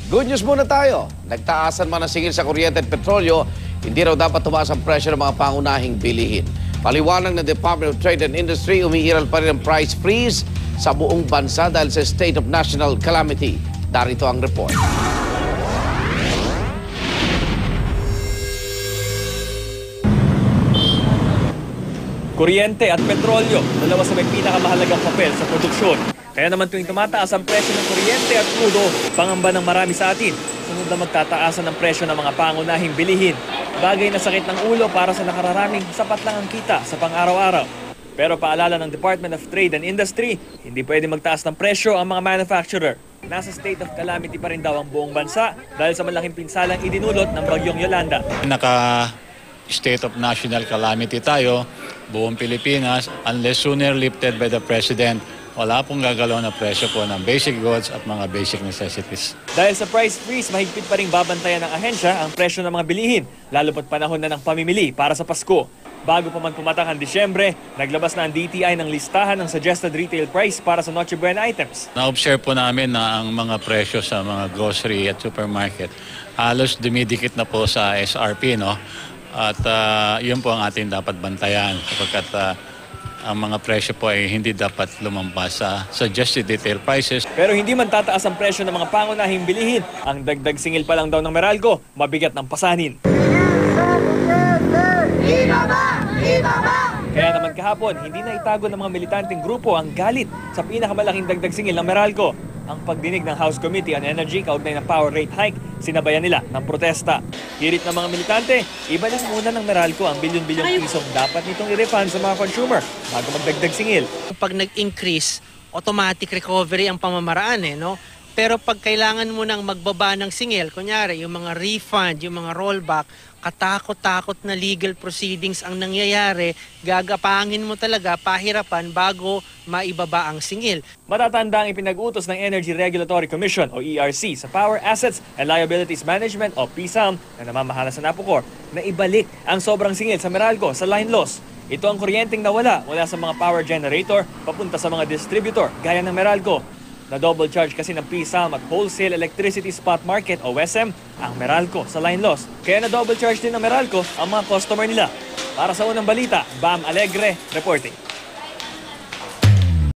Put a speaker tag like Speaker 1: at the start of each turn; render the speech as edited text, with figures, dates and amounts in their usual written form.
Speaker 1: Good news muna tayo. Nagtaasan man ang singil sa kuryente at petrolyo, hindi raw dapat tumaas ang presyo ng mga pangunahing bilihin. Paliwanag ng Department of Trade and Industry, umiiral pa rin ang price freeze sa buong bansa dahil sa state of national calamity. Darito ang report.
Speaker 2: Kuryente at petrolyo, dalawa sa may pinakamahalagang papel sa produksyon. Kaya naman tuwing tumataas ang presyo ng kuryente at krudo, pangamba ng marami sa atin, sunod na magtataasan ang presyo ng mga pangunahing bilihin. Bagay na sakit ng ulo para sa nakararaming sapat lang ang kita sa pang-araw-araw. Pero paalala ng Department of Trade and Industry, hindi pwede magtaas ng presyo ang mga manufacturer. Nasa state of calamity pa rin daw ang buong bansa dahil sa malaking pinsalang idinulot ng bagyong Yolanda.
Speaker 3: State of national calamity tayo, buong Pilipinas, unless sooner lifted by the President, wala pong gagalaw na presyo po ng basic goods at mga basic necessities.
Speaker 2: Dahil sa price freeze, mahigpit pa rin babantayan ng ahensya ang presyo ng mga bilihin, lalo pat panahon na ng pamimili para sa Pasko. Bago pa man pumatak ang Disyembre, naglabas na ang DTI ng listahan ng suggested retail price para sa Noche Buena items.
Speaker 3: Na-observe po namin na ang mga presyo sa mga grocery at supermarket halos dumidikit na po sa SRP, no? At yun po ang ating dapat bantayan sapagkat ang mga presyo po ay hindi dapat lumampas sa suggested retail prices.
Speaker 2: Pero hindi man tataas ang presyo ng mga pangunahing bilihin. Ang dagdag singil pa lang daw ng Meralco, mabigat ng pasanin. Kaya naman kahapon, hindi na itago ng mga militanteng grupo ang galit sa pinakamalaking dagdag singil ng Meralco. Ang pagdinig ng House Committee on Energy kaugnay ng power rate hike, sinabayan nila ng protesta. Hirit ng mga militante, ibalik muna ng Meralco ang bilyon-bilyong pisong dapat nitong i-refund sa mga consumer bago magdagdag singil.
Speaker 4: Pag nag-increase, automatic recovery ang pamamaraan no? Pero pag kailangan mo nang magbaba ng singil, kunyari yung mga refund, yung mga rollback, katakot-takot na legal proceedings ang nangyayari, gagapangin mo talaga pahirapan bago maibaba ang singil.
Speaker 2: Matatanda ang ipinag-utos ng Energy Regulatory Commission o ERC sa Power Assets and Liabilities Management o PSAM na namamahala sa NAPOCOR na ibalik ang sobrang singil sa Meralco sa line loss. Ito ang kuryenteng nawala mula sa mga power generator papunta sa mga distributor gaya ng Meralco. Na double charge kasi ng PSAM at Wholesale Electricity Spot Market o WESM ang Meralco sa line loss. Kaya na double charge din ng Meralco ang mga customer nila. Para sa unang balita, Bam Alegre reporting.